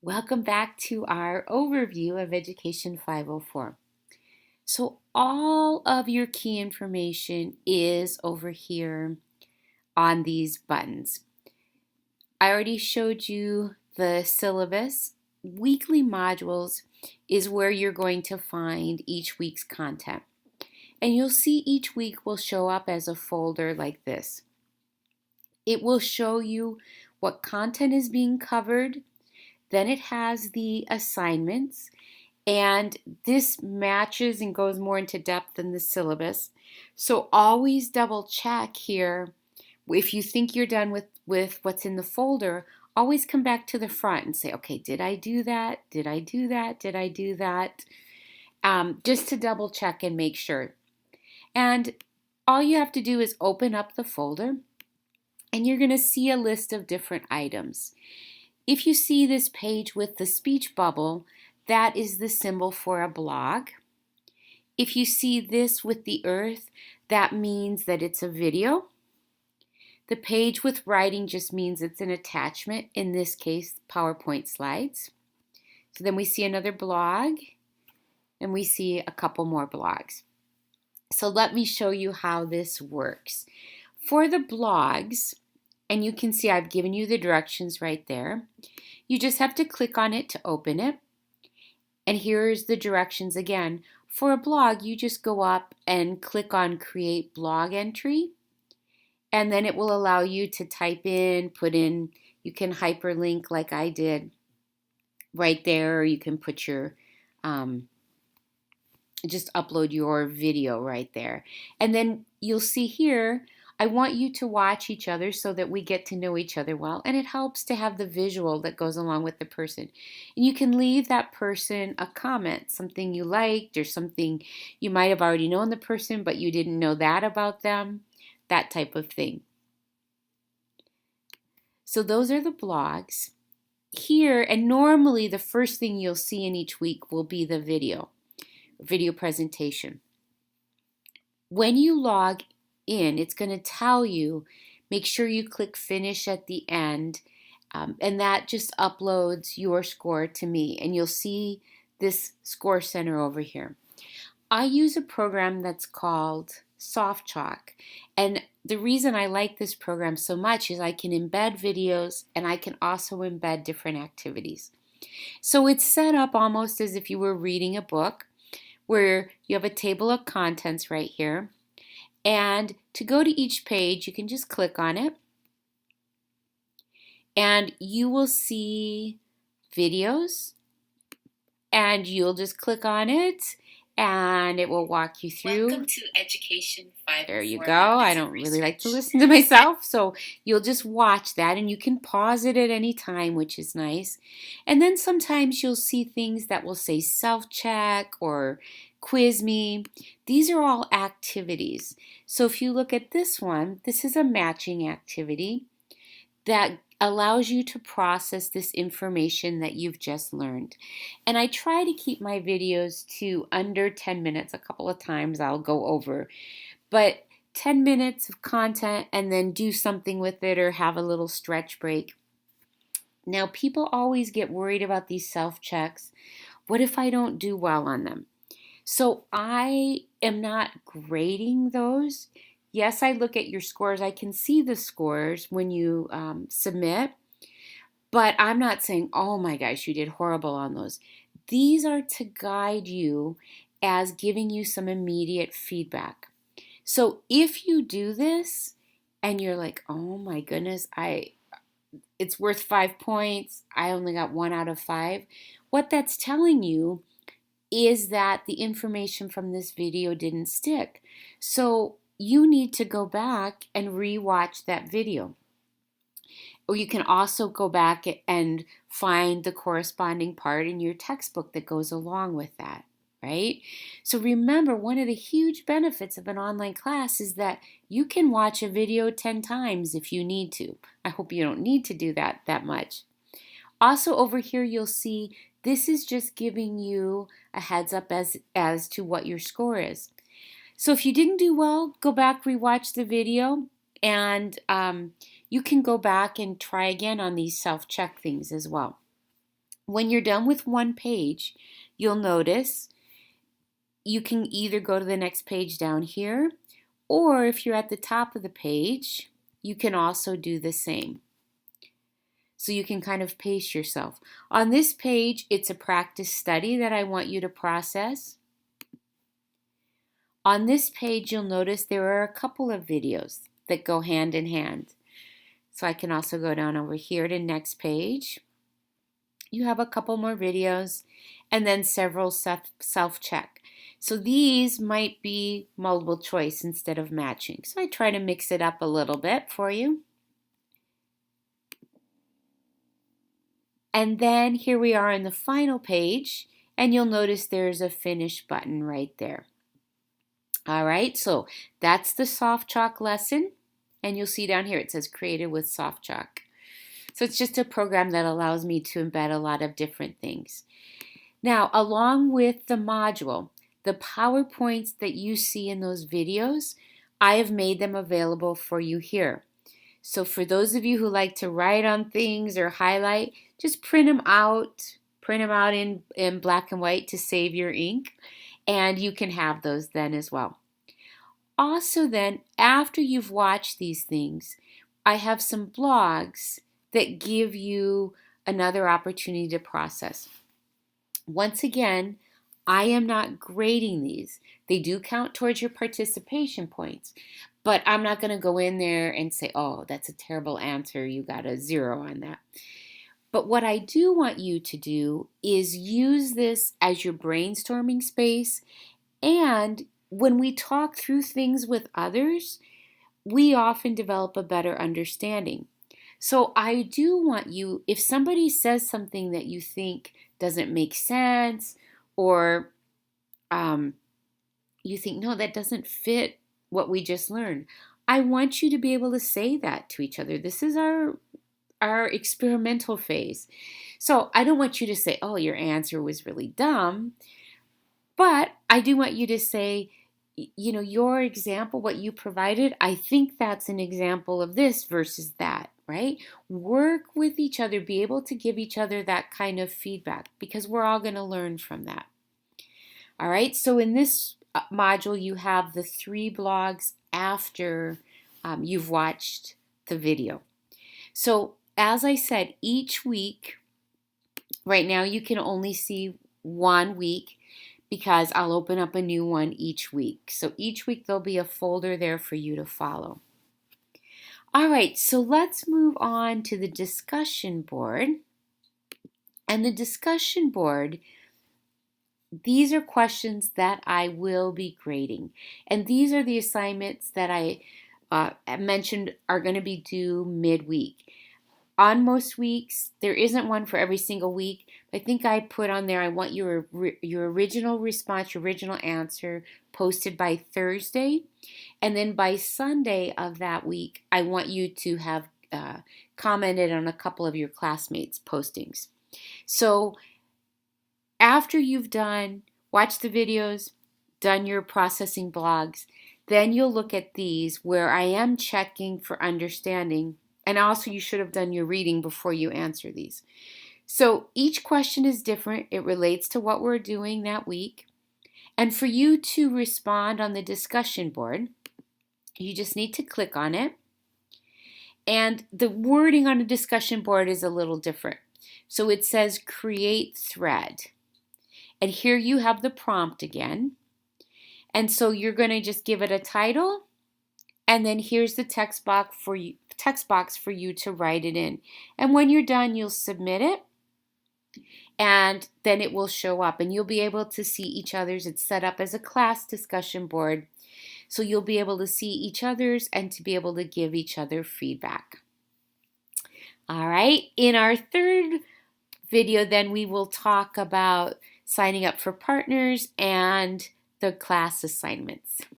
Welcome back to our overview of Education 504. So all of your key information is over here on these buttons. I already showed you the syllabus. Weekly modules is where you're going to find each week's content. And you'll see each week will show up as a folder like this. It will show you what content is being covered. Then it has the assignments, and this matches and goes more into depth than the syllabus. So always double check here. If you think you're done with what's in the folder, always come back to the front and say, okay, did I do that? Did I do that? Did I do that? Just to double check and make sure. And all you have to do is open up the folder, and you're going to see a list of different items. If you see this page with the speech bubble, that is the symbol for a blog. If you see this with the earth, that means that it's a video. The page with writing just means it's an attachment, in this case, PowerPoint slides. So then we see another blog, and we see a couple more blogs. So let me show you how this works. For the blogs, and you can see I've given you the directions right there. You just have to click on it to open it. And here's the directions again. For a blog, you just go up and click on Create Blog Entry. And then it will allow you to type in, put in, you can hyperlink like I did right there. Or you can put your, just upload your video right there. And then you'll see here, I want you to watch each other so that we get to know each other well, and it helps to have the visual that goes along with the person. And you can leave that person a comment, something you liked or something you might have already known the person but you didn't know that about them, that type of thing. So those are the blogs. Here, and normally the first thing you'll see in each week will be the video presentation. When you log in, it's going to tell you, make sure you click finish at the end, and that just uploads your score to me, and you'll see this score center over here. I use a program that's called Softchalk, and the reason I like this program so much is I can embed videos and I can also embed different activities. So it's set up almost as if you were reading a book, where you have a table of contents right here. And to go to each page, you can just click on it, and you will see videos, and you'll just click on it, and it will walk you through. Welcome to Education 504. There you go. I don't really like to listen to myself, so you'll just watch that, and you can pause it at any time, which is nice. And then sometimes you'll see things that will say self-check or quiz me. These are all activities. So if you look at this one, this is a matching activity that allows you to process this information that you've just learned. And I try to keep my videos to under 10 minutes. A couple of times I'll go over, but 10 minutes of content and then do something with it or have a little stretch break. Now, people always get worried about these self-checks. What if I don't do well on them? So I am not grading those. Yes, I look at your scores. I can see the scores when you submit, but I'm not saying, oh my gosh, you did horrible on those. These are to guide you as giving you some immediate feedback. So if you do this and you're like, oh my goodness, it's worth 5 points, I only got 1 out of 5, what that's telling you is that the information from this video didn't stick. So you need to go back and re-watch that video. Or you can also go back and find the corresponding part in your textbook that goes along with that, right? So remember, one of the huge benefits of an online class is that you can watch a video 10 times if you need to. I hope you don't need to do that much. Also over here you'll see this is just giving you a heads up as to what your score is. So if you didn't do well, go back, rewatch the video, and you can go back and try again on these self-check things as well. When you're done with one page, you'll notice you can either go to the next page down here, or if you're at the top of the page, you can also do the same. So you can kind of pace yourself. On this page, it's a practice study that I want you to process. On this page, you'll notice there are a couple of videos that go hand in hand. So I can also go down over here to next page. You have a couple more videos and then several self-check. So these might be multiple choice instead of matching. So I try to mix it up a little bit for you. And then here we are on the final page, and you'll notice there's a finish button right there. All right, so that's the Softchalk lesson. And you'll see down here it says created with Softchalk. So it's just a program that allows me to embed a lot of different things. Now, along with the module, the PowerPoints that you see in those videos, I have made them available for you here. So for those of you who like to write on things or highlight, just print them out in black and white to save your ink, and you can have those then as well. Also then, after you've watched these things, I have some blogs that give you another opportunity to process. Once again, I am not grading these. They do count towards your participation points, but I'm not going to go in there and say, oh, that's a terrible answer. You got a 0 on that. But what I do want you to do is use this as your brainstorming space. And when we talk through things with others, we often develop a better understanding. So I do want you, if somebody says something that you think doesn't make sense, or you think, no, that doesn't fit what we just learned, I want you to be able to say that to each other. This is our experimental phase. So I don't want you to say, oh, your answer was really dumb, but I do want you to say, you know, your example, what you provided, I think that's an example of this versus that, right? Work with each other, be able to give each other that kind of feedback, because we're all going to learn from that. All right, so in this module, you have the 3 blogs after you've watched the video. So as I said, each week, right now you can only see 1 week, because I'll open up a new one each week. So each week there'll be a folder there for you to follow. All right, so let's move on to the discussion board. And the discussion board, these are questions that I will be grading. And these are the assignments that I mentioned are going to be due midweek. On most weeks, there isn't one for every single week. I think I put on there, I want your original response, your original answer posted by Thursday. And then by Sunday of that week, I want you to have commented on a couple of your classmates' postings. So after you've watched the videos, done your processing blogs, then you'll look at these where I am checking for understanding. And also you should have done your reading before you answer these. So each question is different. It relates to what we're doing that week. And for you to respond on the discussion board, you just need to click on it. And the wording on a discussion board is a little different. So it says create thread. And here you have the prompt again. And so you're going to just give it a title. And then here's the text box for you to write it in. And when you're done, you'll submit it. And then it will show up. And you'll be able to see each other's. It's set up as a class discussion board. So you'll be able to see each other's and to be able to give each other feedback. All right. In our third video, then we will talk about signing up for partners and the class assignments.